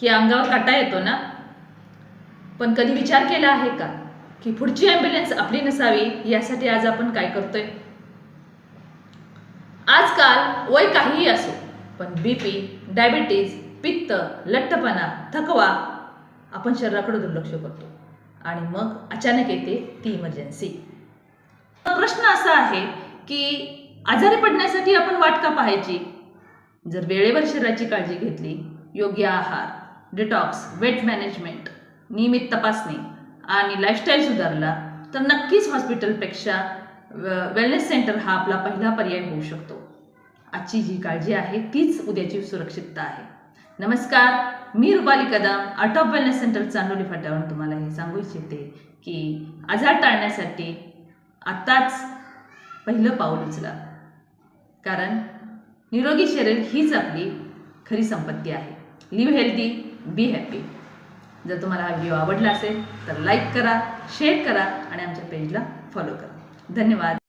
की अंगावर काटा येतो ना. पण कधी विचार केला आहे का की पुढची ॲम्ब्युलन्स आपली नसावी यासाठी आज आपण काय करतोय? आजकाल वय काहीही असो, पण बीपी, डायबिटीज, पित्त, लठ्ठपणा, थकवा, आपण शरीराकडे दुर्लक्ष करतो आणि मग अचानक येते ती इमर्जन्सी. प्रश्न असा आहे की आजारी पडण्यासाठी आपण वाट का पाहायची? जर वेळेवर शरीराची काळजी घेतली, योग्य आहार, डिटॉक्स, वेट मॅनेजमेंट, नियमित तपासणी आणि लाईफस्टाईल सुधारला तर नक्कीच हॉस्पिटलपेक्षा वेलनेस सेंटर हा आपला पहिला पर्याय होऊ शकतो. आजची जी काळजी आहे तीच उद्याची सुरक्षितता आहे. नमस्कार, मी Rupali Kadam, Art of Wellness Centre Chandoli फाट्यावरून तुम्हाला हे सांगू इच्छिते की आजार टाळण्यासाठी आत्ताच पहिलं पाऊल उचला, कारण निरोगी शरीर हीच आपली खरी संपत्ती आहे. Live healthy, be happy. जर तुम्हाला हा व्हिडिओ आवडला असेल तर लाईक करा, शेअर करा आणि आमच्या पेजला फॉलो करा. धन्यवाद.